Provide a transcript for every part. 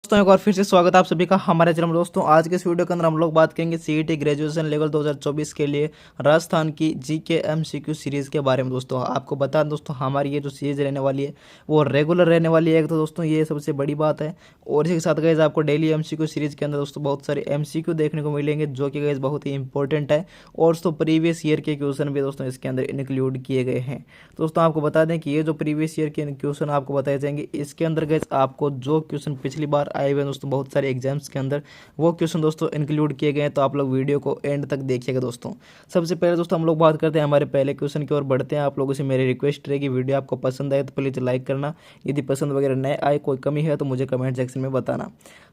दोस्तों एक बार फिर से स्वागत है आप सभी का हमारे चैनल में। दोस्तों आज के इस वीडियो के अंदर हम लोग बात करेंगे सीईटी ग्रेजुएशन लेवल 2024 के लिए राजस्थान की जीके एमसीक्यू सीरीज़ के बारे में। दोस्तों आपको बता दें दोस्तों हमारी ये जो सीरीज़ रहने वाली है वो रेगुलर रहने वाली है, तो दोस्तों ये सबसे बड़ी बात है। और इसी के साथ गाइस आपको डेली एमसीक्यू सीरीज़ के अंदर दोस्तों बहुत सारे एमसीक्यू देखने को मिलेंगे जो कि गाइस बहुत ही इंपॉर्टेंट है। और दोस्तों प्रीवियस ईयर के क्वेश्चन भी दोस्तों इसके अंदर इंक्लूड किए गए हैं। दोस्तों आपको बता दें कि ये जो प्रीवियस ईयर के क्वेश्चन आपको बताए जाएंगे, इसके अंदर गाइस आपको जो क्वेश्चन पिछली बार आए हुए हैं दोस्तों बहुत सारे एग्जाम्स के अंदर, वो क्वेश्चन दोस्तों इंक्लूड किए गए हैं। तो आप लोग वीडियो को एंड तक देखिएगा। दोस्तों सबसे पहले दोस्तों हम लोग बात करते हैं हमारे पहले क्वेश्चन की ओर बढ़ते हैं। आप लोगों से मेरी रिक्वेस्ट रहेगी, वीडियो आपको पसंद आए तो प्लीज़ लाइक करना। यदि पसंद वगैरह नए आए, कोई कमी है तो मुझे कमेंट सेक्शन में बताना।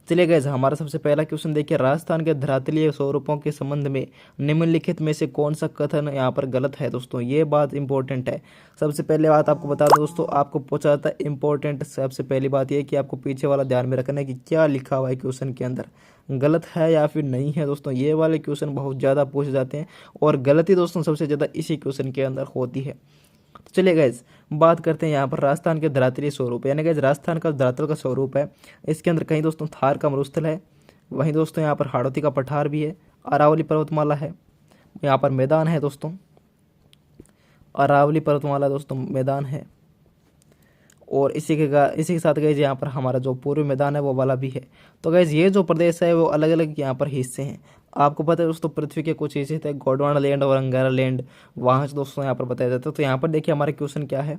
चलिए गाइस हमारा सबसे पहला क्वेश्चन देखिए, राजस्थान के धरातलीय स्वरूपों के संबंध में निम्नलिखित में से कौन सा कथन यहाँ पर गलत है। दोस्तों ये बात इंपॉर्टेंट है। सबसे पहले बात आपको बता दूं दोस्तों, आपको पूछा जाता है इंपॉर्टेंट। सबसे पहली बात यह कि आपको पीछे वाला ध्यान में रखना है कि क्या लिखा हुआ है क्वेश्चन के अंदर, गलत है या फिर नहीं है। दोस्तों ये वाले क्वेश्चन बहुत ज़्यादा पूछे जाते हैं और गलती दोस्तों सबसे ज़्यादा इसी क्वेश्चन के अंदर होती है। तो चलिए गाइज बात करते हैं यहाँ पर राजस्थान के धरातलीय स्वरूप, यानी गाइज राजस्थान का धरातल का स्वरूप है। इसके अंदर कहीं दोस्तों थार का मरुस्थल है, वहीं दोस्तों यहाँ पर हाड़ौती का पठार भी है, अरावली पर्वतमाला है, यहाँ पर मैदान है दोस्तों, अरावली पर्वतमाला दोस्तों मैदान है। और इसी के साथ गाइज यहाँ पर हमारा जो पूर्वी मैदान है वो वाला भी है। तो गाइज ये जो प्रदेश है वो अलग अलग यहाँ पर हिस्से हैं। आपको पता है दोस्तों पृथ्वी के कुछ हिस्से थे, गोंडवाना लैंड और अंगारा लैंड, वहाँ से दोस्तों यहाँ पर बताया जाता है। तो यहाँ पर देखिए हमारा क्वेश्चन क्या है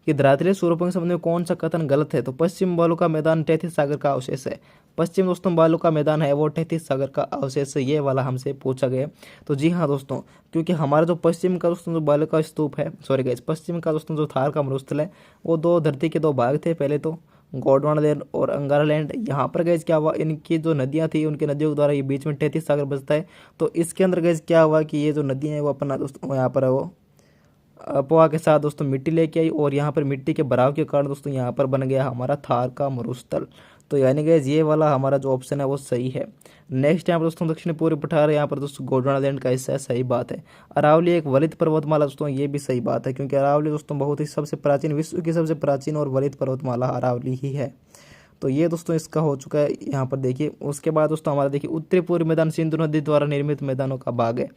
कि धरातलीय स्वरूपों के संबंध में कौन सा कथन गलत है। तो पश्चिम बालू का मैदान तैतीस सागर का अवशेष है। पश्चिम दोस्तों बालू का मैदान है वो 33 सागर का अवशेष है, ये वाला हमसे पूछा गया। तो जी हाँ दोस्तों, क्योंकि हमारा जो पश्चिम का दोस्तों जो बालू का स्तूप है, सॉरी गाइस, पश्चिम का दोस्तों जो थार का मरुस्थल है वो दो धरती के दो भाग थे। पहले तो गोंडवाना लैंड और अंगारा लैंड। यहाँ पर गैस क्या हुआ, इनकी जो नदियाँ थी उनकी नदियों के द्वारा ये बीच में 33 सागर बसता है। तो इसके अंदर गैस क्या हुआ कि ये जो नदियाँ हैं वो अपना दोस्तों यहाँ पर वो अपोहा के साथ दोस्तों मिट्टी लेके आई, और यहाँ पर मिट्टी के भराव के कारण दोस्तों यहाँ पर बन गया हमारा थार का मरुस्थल। तो यानी गैस ये वाला हमारा जो ऑप्शन है वो सही है। नेक्स्ट यहाँ पर दोस्तों दक्षिण पूर्वी पठार, यहाँ पर दोस्तों गोंडवाना लैंड का हिस्सा है, सही बात है। अरावली एक वलित पर्वतमाला दोस्तों, ये भी सही बात है, क्योंकि अरावली दोस्तों बहुत ही सबसे प्राचीन, विश्व की सबसे प्राचीन और वलित पर्वतमाला अरावली ही है। तो ये दोस्तों इसका हो चुका है। यहाँ पर देखिए उसके बाद दोस्तों हमारा देखिए उत्तरी पूर्वी मैदान सिंधु नदी द्वारा निर्मित मैदानों का भाग है,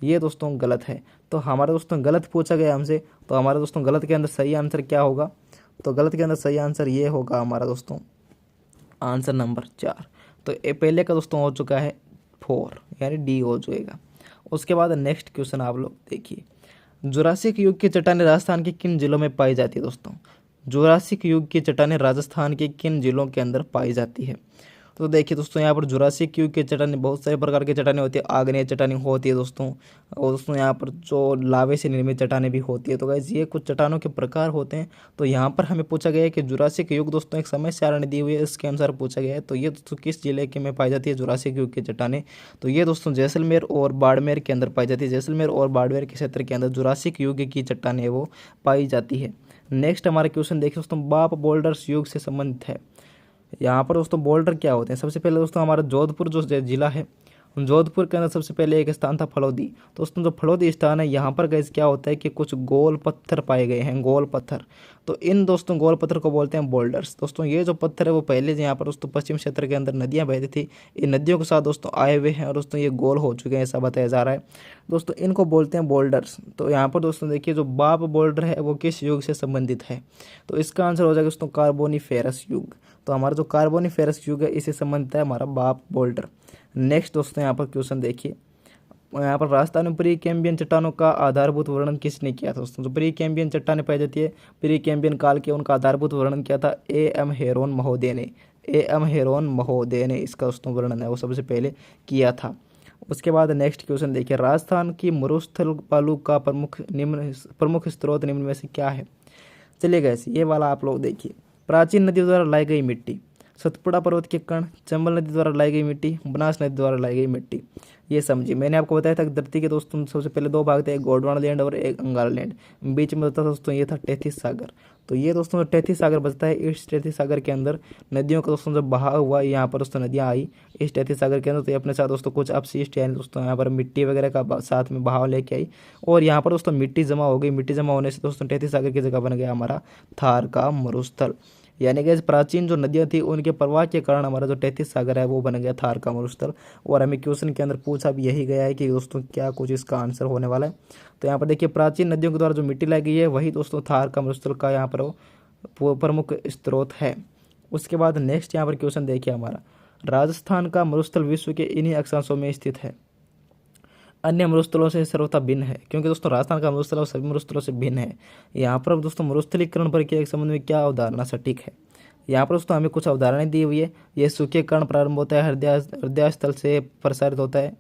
ये दोस्तों गलत है। तो हमारा दोस्तों गलत पूछा गया हमसे, तो हमारा दोस्तों गलत के अंदर सही आंसर क्या होगा। तो गलत के अंदर सही आंसर ये होगा हमारा दोस्तों आंसर नंबर 4। तो ये पहले का दोस्तों हो चुका है 4, यानी डी हो जाएगा। उसके बाद नेक्स्ट क्वेश्चन आप लोग देखिए, जुरासिक युग की चट्टानें राजस्थान के किन जिलों में पाई जाती है। दोस्तों जुरासिक युग की चट्टानें राजस्थान के किन जिलों के अंदर पाई जाती है। तो देखिए दोस्तों यहाँ पर जुरासिक युग की चट्टानें, बहुत सारे प्रकार की चट्टानें होती है। आग्नेय चट्टानें होती है दोस्तों, और दोस्तों यहाँ पर जो लावे से निर्मित चट्टानें भी होती है। तो गाइस ये कुछ चट्टानों के प्रकार होते हैं। तो यहाँ पर हमें पूछा गया है कि जुरासिक युग दोस्तों एक समय सारणी दी हुई है, इसके अनुसार पूछा गया है। तो ये दोस्तों किस जिले के में पाई जाती है जुरासिक युग की चट्टानें। तो ये दोस्तों जैसलमेर और बाड़मेर के अंदर पाई जाती है। जैसलमेर और बाड़मेर के क्षेत्र के अंदर जुरासिक युग की चट्टानें वो पाई जाती है। नेक्स्ट हमारा क्वेश्चन देखिए दोस्तों, बाप बोल्डर्स युग से संबंधित है। यहाँ पर दोस्तों बोल्डर क्या होते हैं। सबसे पहले दोस्तों हमारा जोधपुर जो जिला है, जोधपुर के अंदर सबसे पहले एक स्थान था फलोदी। दोस्तों जो फलोदी स्थान है यहाँ पर गैस क्या होता है कि कुछ गोल पत्थर पाए गए हैं, गोल पत्थर। तो इन दोस्तों गोल पत्थर को बोलते हैं बोल्डर्स। दोस्तों ये जो पत्थर है वो पहले यहाँ पर दोस्तों पश्चिम क्षेत्र के अंदर नदियाँ बहती थी, इन नदियों के साथ दोस्तों आए हुए हैं और दोस्तों ये गोल हो चुके हैं, ऐसा बताया जा रहा है। दोस्तों इनको बोलते हैं बोल्डर्स। तो यहाँ पर दोस्तों देखिए जो बाप बोल्डर है वो किस युग से संबंधित है। तो इसका आंसर हो जाएगा दोस्तों कार्बोनीफेरस युग। तो हमारा जो कार्बोनीफेरस युग है इससे संबंधित है हमारा बाप बोल्डर। नेक्स्ट दोस्तों यहाँ पर क्वेश्चन देखिए, यहाँ पर राजस्थान में प्री कैम्बियन चट्टानों का आधारभूत वर्णन किसने किया था। दोस्तों जो प्री कैम्बियन चट्टानें पाई जाती है प्री कैम्बियन काल के, उनका आधारभूत वर्णन किया था एम हेरोन महोदय ने। एम हेरोन महोदय ने इसका दोस्तों वर्णन है वो सबसे पहले किया था। उसके बाद नेक्स्ट क्वेश्चन देखिए, राजस्थान की मरुस्थल बालू का प्रमुख स्रोत निम्न में से क्या है। चलिए गाइस ये वाला आप लोग देखिए, प्राचीन नदियों द्वारा लाई गई मिट्टी, सतपुड़ा पर्वत के कण, चंबल नदी द्वारा लाई गई मिट्टी, बनास नदी द्वारा लाई गई मिट्टी। ये समझिए मैंने आपको बताया था कि धरती के दोस्तों सबसे पहले दो भाग थे, एक गोंडवाना लैंड और एक अंगारा लैंड। बीच में बचता था दोस्तों ये था 33 सागर। तो ये दोस्तों 33 सागर बचता है, इस 33 सागर के अंदर नदियों का दोस्तों जब बहाव हुआ, यहाँ पर दोस्तों नदियाँ आई इस 33 सागर के अंदर, तो ये अपने साथ दोस्तों कुछ अपशिष्ट यानी दोस्तों यहाँ पर मिट्टी वगैरह का साथ में बहाव लेके आई, और यहाँ पर दोस्तों मिट्टी जमा हो गई। मिट्टी जमा होने से दोस्तों 33 सागर की जगह बन गया हमारा थार का मरुस्थल। यानी कि प्राचीन जो नदियाँ थी उनके प्रवाह के कारण हमारा जो 33 सागर है वो बन गया थार का मरुस्थल। और हमें क्वेश्चन के अंदर पूछा भी यही गया है कि दोस्तों क्या कुछ इसका आंसर होने वाला है। तो यहाँ पर देखिए प्राचीन नदियों के द्वारा जो मिट्टी लाई गई है वही दोस्तों थार का मरुस्थल का यहाँ पर वो प्रमुख स्रोत है। उसके बाद नेक्स्ट यहाँ पर क्वेश्चन देखिए हमारा, राजस्थान का मरुस्थल विश्व के इन्हीं अक्षांशों में स्थित है, अन्य मरुस्थलों से सर्वथा भिन्न है। क्योंकि दोस्तों राजस्थान का मरुस्थल और सभी मरुस्थलों से भिन्न है। यहाँ पर दोस्तों मरुस्थलीकरण प्रक्रिया के संबंध में क्या अवधारणा सटीक है। यहाँ पर दोस्तों हमें कुछ अवधारणाएं दी हुई है। यह सूख्यकरण प्रारंभ होता है, हृदय स्थल से प्रसारित होता है।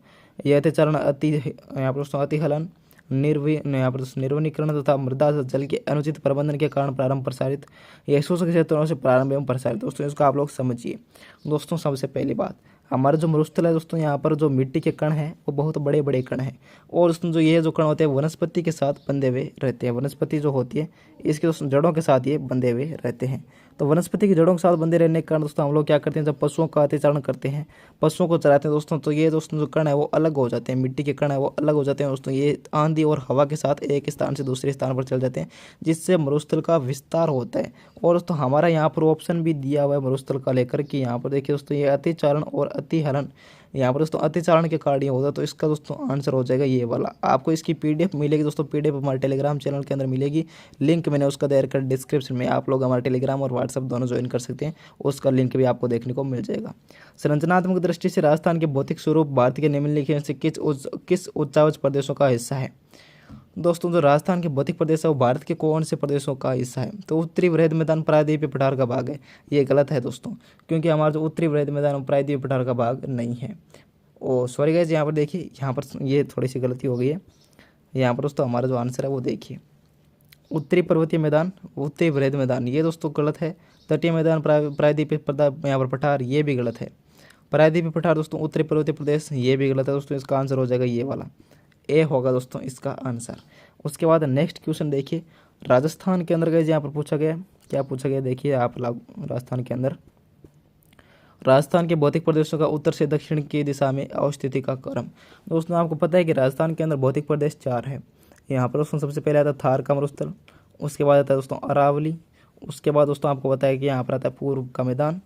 यह अतिचरण यहाँ पर दोस्तों अतिहलन यहाँ पर निर्वनीकरण तथा मृदा जल के अनुचित प्रबंधन के कारण प्रारंभ प्रसारित, यह शुष्क क्षेत्रों से प्रारंभ एवं प्रसारित। दोस्तों इसको आप लोग समझिए। दोस्तों सबसे पहली बात, हमारा जो मरुस्थल है दोस्तों यहाँ पर जो मिट्टी के कण हैं वो बहुत बड़े बड़े कण हैं। और दोस्तों जो ये जो कण होते हैं वनस्पति के साथ बंधे हुए रहते हैं। वनस्पति जो होती है इसके दोस्तों जड़ों के साथ ये बंधे हुए रहते हैं। तो वनस्पति की जड़ों के साथ बंधे रहने के कारण दोस्तों हम लोग क्या करते हैं, जब पशुओं का अतिचारण करते हैं, पशुओं को चराते हैं दोस्तों, तो ये दोस्तों जो कण है वो अलग हो जाते हैं, मिट्टी के कण है वो अलग हो जाते हैं दोस्तों। ये आंधी और हवा के साथ एक स्थान से दूसरे स्थान पर चल जाते हैं, जिससे मरुस्थल का विस्तार होता है। और दोस्तों हमारा यहाँ पर ऑप्शन भी दिया हुआ है मरुस्थल का लेकर कि यहाँ पर देखिए दोस्तों ये अतिचारण और अतिहरण, यहाँ पर दोस्तों अतिचारण के कारण ये होता है। तो इसका दोस्तों आंसर हो जाएगा ये वाला। आपको इसकी पीडीएफ मिलेगी दोस्तों, पीडीएफ हमारे टेलीग्राम चैनल के अंदर मिलेगी। लिंक मैंने उसका दे रखा है डिस्क्रिप्शन में, आप लोग हमारे टेलीग्राम और व्हाट्सअप दोनों ज्वाइन कर सकते हैं, उसका लिंक भी आपको देखने को मिल जाएगा। संरचनात्मक दृष्टि से राजस्थान के भौतिक स्वरूप भारत के निम्नलिखित में से किस उच्चावच प्रदेशों का हिस्सा है। दोस्तों जो राजस्थान के भौतिक प्रदेश है वो भारत के कौन से प्रदेशों का हिस्सा है, तो उत्तरी वृहद मैदान प्रायद्वीपीय पठार का भाग है। ये गलत है दोस्तों, क्योंकि हमारा जो उत्तरी वृहद मैदान प्रायद्वीपीय पठार का भाग नहीं है। ओ सॉरी गाइस, यहाँ पर देखिए, यहाँ पर ये थोड़ी सी गलती हो गई है। यहाँ पर दोस्तों हमारा जो आंसर है वो देखिए, उत्तरी पर्वतीय मैदान उत्तरी वृहद मैदान, ये दोस्तों गलत है। तटीय मैदान प्रायद्वीपीय यहाँ पर पठार, ये भी गलत है। प्रायद्वीपीय पठार दोस्तों उत्तरी पर्वतीय प्रदेश, ये भी गलत है दोस्तों। इसका आंसर हो जाएगा ये वाला, ए होगा दोस्तों इसका आंसर। उसके बाद नेक्स्ट क्वेश्चन देखिए, राजस्थान के अंदर गए यहाँ पर पूछा गया, क्या पूछा गया देखिए आप लोग। राजस्थान के अंदर, राजस्थान के भौतिक प्रदेशों का उत्तर से दक्षिण की दिशा में अवस्थिति का क्रम। दोस्तों आपको पता है कि राजस्थान के अंदर भौतिक प्रदेश 4 है। यहाँ पर दोस्तों सबसे पहले आता है थार का मरुस्थल, उसके बाद आता है दोस्तों अरावली, उसके बाद दोस्तों आपको पता है कि यहाँ पर आता है पूर्व का मैदान,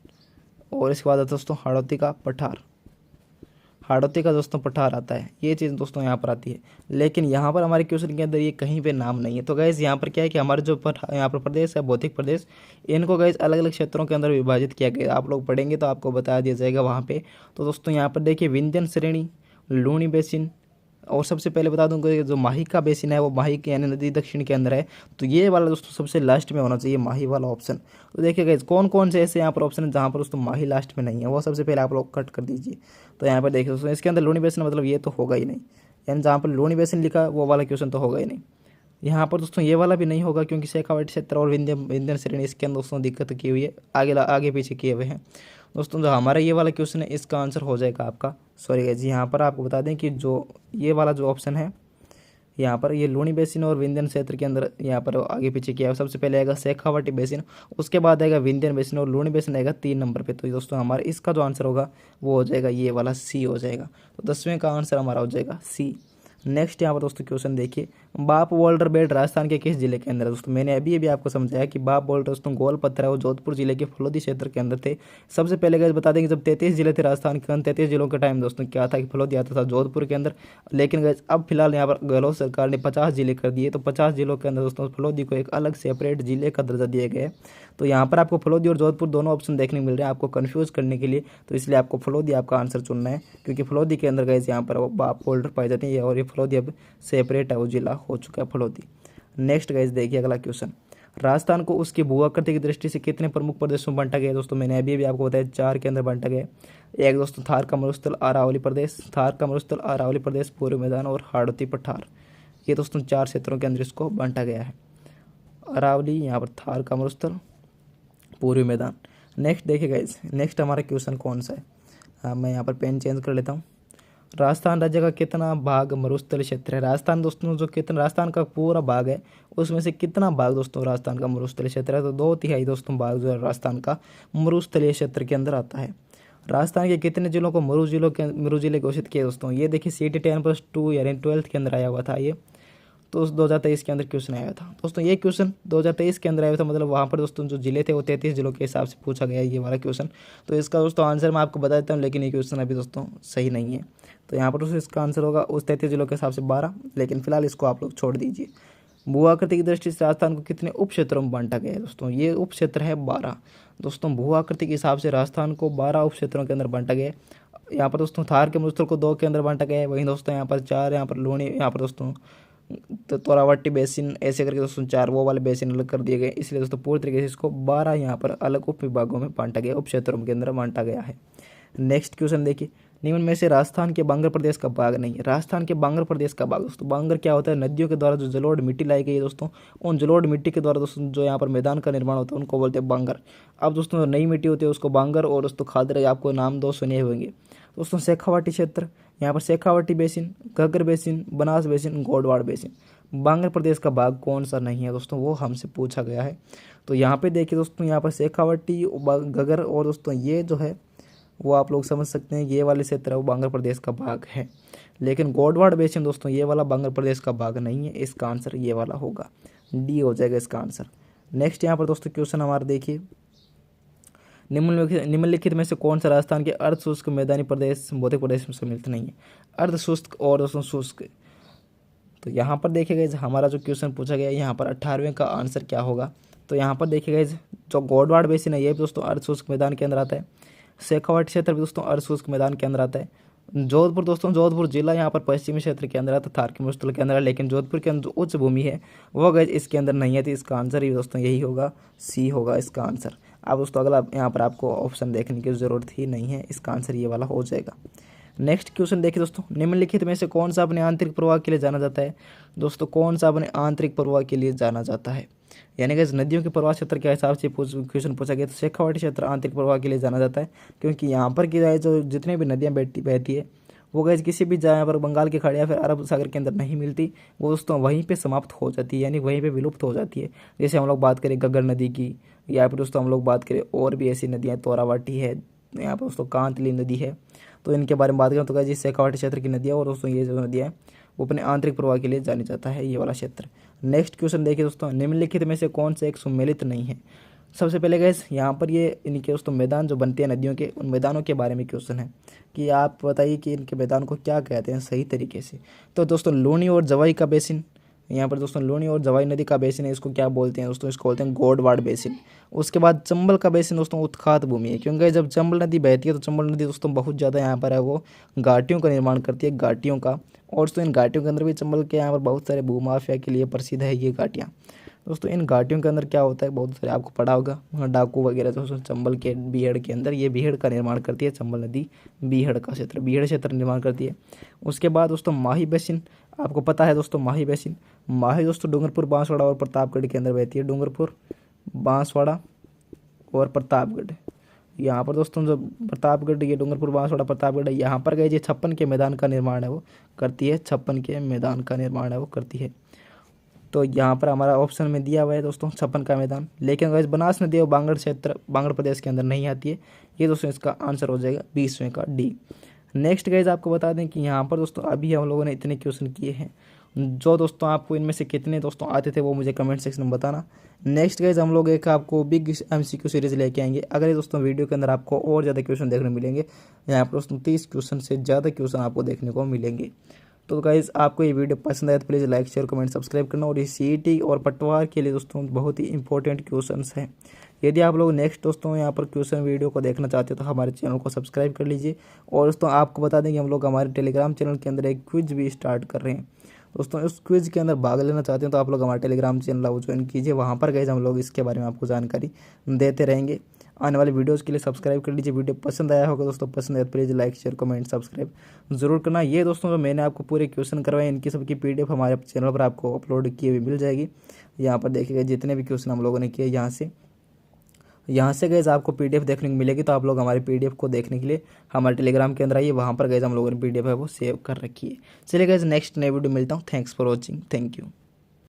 और इसके बाद आता है दोस्तों हाड़ौती का पठार। हाड़ौती का दोस्तों पठार आता है, ये चीज़ दोस्तों यहाँ पर आती है। लेकिन यहाँ पर हमारे क्वेश्चन के अंदर ये कहीं पे नाम नहीं है। तो गैस यहाँ पर क्या है कि हमारे जो यहाँ पर प्रदेश है भौतिक प्रदेश, इनको गैस अलग अलग क्षेत्रों के अंदर विभाजित किया गया। आप लोग पढ़ेंगे तो आपको बता दिया जाएगा वहाँ पे। तो दोस्तों यहाँ पर देखिए विंध्यन श्रेणी, लूणी बेसिन, और सबसे पहले बता दूं कि जो माही का बेसिन है वो माही की यानी नदी दक्षिण के अंदर है। तो ये वाला दोस्तों सबसे लास्ट में होना चाहिए, माही वाला ऑप्शन। तो देखिए गाइस कौन कौन से ऐसे यहाँ पर ऑप्शन है जहाँ पर दोस्तों माही लास्ट में नहीं है, वो सबसे पहले आप लोग कट कर दीजिए। तो यहाँ पर देखिए दोस्तों इसके अंदर लूणी बेसिन, मतलब ये तो होगा ही नहीं, यानी जहाँ पर लूणी बेसिन लिखा वो वाला क्वेश्चन तो होगा ही नहीं। यहाँ पर दोस्तों ये वाला भी नहीं होगा, क्योंकि शेखावाटी क्षेत्र और विंध्यन श्रेणी इसके अंदर दोस्तों दिक्कत की हुई है, आगे पीछे किए हुए हैं। दोस्तों जो हमारा ये वाला क्वेश्चन है इसका आंसर हो जाएगा आपका, सॉरी गाइस यहाँ पर आपको बता दें कि जो ये वाला जो ऑप्शन है यहाँ पर ये लूणी बेसिन और विंध्यन क्षेत्र के अंदर यहाँ पर आगे पीछे किया है। सबसे पहले आएगा शेखावाटी बेसिन, उसके बाद आएगा विंध्यन बेसिन, और लूणी बेसिन आएगा 3 नंबर पे। तो दोस्तों हमारा इसका जो आंसर होगा वो हो जाएगा ये वाला सी हो जाएगा। तो 10वें का आंसर हमारा हो जाएगा सी। नेक्स्ट यहाँ पर दोस्तों क्वेश्चन देखिए, बाप बोल्डर बेल्ट राजस्थान के किस जिले के अंदर है। दोस्तों मैंने अभी आपको समझाया कि बाप बोल्डर दोस्तों गोल पत्थर है, वो जोधपुर जिले के फलोदी क्षेत्र के अंदर थे। सबसे पहले गैस बता दें कि जब 33 जिले थे राजस्थान के, 33 जिलों के टाइम दोस्तों क्या था कि फलोदी आता था जोधपुर के अंदर। लेकिन गैस अब फिलहाल यहाँ पर गहलोत सरकार ने 50 जिले कर दिए। तो 50 जिलों के अंदर दोस्तों फलोदी को एक अलग सेपरेट जिले का दर्जा दिया गया है। तो यहाँ पर आपको फलोदी और जोधपुर दोनों ऑप्शन देखने को मिल रहे हैं आपको कन्फ्यूज करने के लिए। तो इसलिए आपको फलोदी आपका आंसर चुनना है, क्योंकि फलोदी के अंदर गैस यहाँ पर वो बाप बोल्डर पाई जाती है, और ये फलोदी अब सेपरेट है, वो जिला हो चुका है फलोदी। नेक्स्ट गाइस देखिए अगला क्वेश्चन, राजस्थान को उसकी भूआकृति की दृष्टि से कितने प्रमुख प्रदेशों में बांटा गया। दोस्तों मैंने अभी आपको बताया 4 के अंदर बांटा गया। एक दोस्तों थार का मरुस्थल अरावली प्रदेश, थार का मरुस्थल अरावली प्रदेश, पूर्व मैदान और हाड़ौती पठार, ये दोस्तों 4 क्षेत्रों के अंदर इसको बांटा गया है। अरावली, यहाँ पर थार का मरुस्थल, पूर्वी मैदान। नेक्स्ट देखिए गाइस, नेक्स्ट हमारा क्वेश्चन कौन सा है, मैं यहाँ पर पेन चेंज कर लेता हूँ। राजस्थान राज्य का कितना भाग मरुस्थल क्षेत्र है। राजस्थान दोस्तों जो कितना राजस्थान का पूरा भाग है उसमें से कितना भाग दोस्तों राजस्थान का मरुस्थलीय क्षेत्र है। तो 2/3 दोस्तों भाग जो है राजस्थान का मरुस्थलीय क्षेत्र के अंदर आता है। राजस्थान के कितने जिलों को मरु जिले घोषित किए दोस्तों, ये देखिए CT 10+2 यानी 12th के अंदर आया हुआ था ये। तो उस 2023 के अंदर क्वेश्चन आया था दोस्तों। ये क्वेश्चन 2023 के अंदर आया था, मतलब वहाँ पर दोस्तों जो जिले थे वो 33 जिलों के हिसाब से पूछा गया ये वाला क्वेश्चन। तो इसका दोस्तों आंसर मैं आपको बता देता हूँ, लेकिन ये क्वेश्चन अभी दोस्तों सही नहीं है। तो यहाँ पर दोस्तों इसका आंसर होगा उस 33 जिलों के हिसाब से 12, लेकिन फिलहाल इसको आप लोग छोड़ दीजिए। भू आकृति की दृष्टि से राजस्थान को कितने उप क्षेत्रों में बांटा गया है दोस्तों? ये उप क्षेत्र है 12 दोस्तों। भू आकृति के हिसाब से राजस्थान को 12 उप क्षेत्रों के अंदर बांटा गया है। यहाँ पर दोस्तों थार के मरुस्थल को 2 के अंदर बांटा गया है, वहीं दोस्तों यहाँ पर 4, यहाँ पर लूणी, यहाँ पर दोस्तों तो तोरावट्टी बेसिन, ऐसे करके दोस्तों 4 वो वाले बेसिन अलग कर दिए गए। इसलिए दोस्तों पूरी तरीके से इसको 12 यहाँ पर अलग उप विभागों में बांटा गया, उप क्षेत्रों के अंदर बांटा गया है। नेक्स्ट क्वेश्चन देखिए, निम्न में से राजस्थान के बांगर प्रदेश का भाग नहीं है। राजस्थान के बांगर प्रदेश का भाग दोस्तों, बांगर क्या होता है? नदियों के द्वारा जो जलोढ़ मिट्टी लाई गई है दोस्तों, उन जलोढ़ मिट्टी के द्वारा दोस्तों जो यहाँ पर मैदान का निर्माण होता है उनको बोलते हैं बांगर। अब दोस्तों जो नई मिट्टी होती है उसको बांगर, और दोस्तों खादर आपको नाम 2 सुने होंगे दोस्तों। शेखावाटी क्षेत्र, यहाँ पर Shekhawati basin, Ghaggar basin, Banas basin, Godwar basin. Bangar प्रदेश का भाग कौन सा नहीं है दोस्तों? वो हमसे पूछा गया है। तो यहाँ पे देखिए दोस्तों, यहाँ पर शेखावाटी, घग्गर और दोस्तों ये जो है वो आप लोग समझ सकते हैं ये वाले क्षेत्र है वो बांगर प्रदेश का भाग है। लेकिन गोडवाड़ बेसिन दोस्तों ये वाला बांगर प्रदेश का भाग नहीं है। इसका आंसर ये वाला होगा, डी हो जाएगा इसका आंसर। नेक्स्ट यहाँ पर दोस्तों क्वेश्चन हमारा देखिए, निम्नलिखित में से कौन सा राजस्थान के अर्ध शुष्क मैदानी प्रदेश भौतिक प्रदेश में सम्मिलित नहीं है? अर्ध शुष्क और दोस्तों शुष्क। तो यहाँ पर देखिएगा हमारा जो क्वेश्चन पूछा गया है यहाँ पर 18वें का आंसर क्या होगा? तो यहाँ पर देखिएगा जो गोडवाड़ बेसिन है ये भी दोस्तों अर्ध शुष्क मैदान के अंदर आता है। शेखावाटी क्षेत्र भी दोस्तों अर्ध शुष्क मैदान के अंदर आता है। जोधपुर दोस्तों, जोधपुर जिला यहाँ पर पश्चिमी क्षेत्र के अंदर आता है, थार के मरुस्थल के अंदर है, लेकिन जोधपुर के अंदर जो उच्च भूमि है वो गैस इसके अंदर नहीं है। तो इसका आंसर ही दोस्तों यही होगा, सी होगा इसका आंसर। अब दोस्तों अगला यहाँ पर आपको ऑप्शन देखने की ज़रूरत ही नहीं है, इसका आंसर ये वाला हो जाएगा। नेक्स्ट क्वेश्चन देखिए दोस्तों, निम्नलिखित में से कौन सा अपने आंतरिक प्रवाह के लिए जाना जाता है? दोस्तों कौन सा अपने आंतरिक प्रवाह के लिए जाना जाता है? यानी कि नदियों के प्रवाह क्षेत्र के हिसाब से क्वेश्चन पूछा गया। तो शेखावाटी क्षेत्र आंतरिक प्रवाह के लिए जाना जाता है, क्योंकि यहाँ पर की जाए जो जितनी भी नदियाँ बहती है वो गैस किसी भी जगह पर बंगाल की खाड़ी या फिर अरब सागर के अंदर नहीं मिलती, वो दोस्तों वहीं पे समाप्त हो जाती है, यानी वहीं पे विलुप्त हो जाती है। जैसे हम लोग बात करें घग्गर नदी की, या फिर दोस्तों हम लोग बात करें और भी ऐसी नदियाँ, तोरावटी है, यहाँ पर दोस्तों कांतली नदी है। तो इनके बारे में बात करें तो गैस शेखावाटी क्षेत्र की नदियाँ और दोस्तों ये जो नदियाँ वो अपने आंतरिक प्रवाह के लिए जाना जाता है ये वाला क्षेत्र। नेक्स्ट क्वेश्चन देखिए दोस्तों, निम्नलिखित में से कौन सा एक सुमेलित नहीं है? सबसे पहले गैस यहाँ पर ये इनके दोस्तों मैदान जो बनते हैं नदियों के, उन मैदानों के बारे में क्वेश्चन है कि आप बताइए कि इनके मैदान को क्या कहते हैं सही तरीके से। तो दोस्तों लूणी और जवाई का बेसिन, यहाँ पर दोस्तों लूणी और जवाई नदी का बेसिन है, इसको क्या बोलते हैं दोस्तों? इसको बोलते हैं गोडवाड़ बेसिन। उसके बाद चंबल का बेसिन दोस्तों उत्खात भूमि है, क्योंकि जब चंबल नदी बहती है तो चंबल नदी दोस्तों बहुत ज़्यादा यहाँ पर है वो घाटियों का निर्माण करती है, घाटियों का। और दोस्तों इन घाटियों के अंदर भी चंबल के यहाँ पर बहुत सारे भूमाफिया के लिए प्रसिद्ध है ये घाटियाँ। दोस्तों इन घाटियों के अंदर क्या होता है, बहुत सारे आपको पढ़ा होगा, डाकू वगैरह दोस्तों चंबल के बीहड़ के अंदर, ये बीहड़ का निर्माण करती है चंबल नदी, बीहड़ का क्षेत्र, बीहड़ क्षेत्र निर्माण करती है। उसके बाद दोस्तों माही बेसिन, आपको पता है दोस्तों माही बेसिन, माही दोस्तों डूंगरपुर, बांसवाड़ा और प्रतापगढ़ के अंदर बहती है। डूंगरपुर, बांसवाड़ा और प्रतापगढ़, यहाँ पर दोस्तों जो प्रतापगढ़, ये डूंगरपुर, बांसवाड़ा, प्रतापगढ़, यहाँ पर गए ये 56 के मैदान का निर्माण है वो करती है, 56 के मैदान का निर्माण है वो करती है। तो यहाँ पर हमारा ऑप्शन में दिया हुआ है दोस्तों 56 का मैदान। लेकिन गैस बनास नदी और बांगड़ क्षेत्र बांगड़ प्रदेश के अंदर नहीं आती है, ये दोस्तों इसका आंसर हो जाएगा 20वें का डी। नेक्स्ट गैस आपको बता दें कि यहाँ पर दोस्तों अभी हम लोगों ने इतने क्वेश्चन किए हैं, जो दोस्तों आपको इनमें से कितने दोस्तों आते थे वो मुझे कमेंट सेक्शन में बताना। नेक्स्ट गाइज हम लोग एक आपको बिग MCQ सीरीज़ लेके आएंगे। अगर दोस्तों वीडियो के अंदर आपको और ज़्यादा क्वेश्चन देखने मिलेंगे, यहाँ पर दोस्तों 30 क्वेश्चन से ज़्यादा क्वेश्चन आपको देखने को मिलेंगे। तो गाइज आपको ये वीडियो पसंद आए तो please like share comment subscribe करना। और ये CET और पटवार के लिए दोस्तों बहुत ही इंपॉर्टेंट क्वेश्चन हैं। यदि आप लोग नेक्स्ट दोस्तों यहाँ पर क्वेश्चन वीडियो को देखना चाहते हो तो हमारे चैनल को सब्सक्राइब कर लीजिए। और दोस्तों आपको बता दें कि हम लोग हमारे टेलीग्राम चैनल के अंदर एक क्विज भी स्टार्ट कर रहे हैं। दोस्तों उस क्विज के अंदर भाग लेना चाहते हैं तो आप लोग हमारे टेलीग्राम चैनल वो ज्वाइन कीजिए। वहाँ पर गए हम लोग इसके बारे में आपको जानकारी देते रहेंगे। आने वाले वीडियोस के लिए सब्सक्राइब कर लीजिए। वीडियो पसंद आया होगा दोस्तों, पसंद है तो please like share comment subscribe जरूर करना। ये दोस्तों जो मैंने आपको पूरे क्वेश्चन करवाए इनकी सबकी PDF हमारे चैनल पर आपको अपलोड किए हुए मिल जाएगी। यहाँ पर देखिएगा जितने भी क्वेश्चन हम लोगों ने किए यहाँ से गैस आपको PDF देखने को मिलेगी। तो आप लोग हमारे PDF को देखने के लिए हमारे टेलीग्राम के अंदर आइए, वहाँ पर गैस हम लोगों ने PDF है वो सेव कर रखी है। चलिए गैस नेक्स्ट नए वीडियो मिलता हूँ। Thanks for watching, thank you.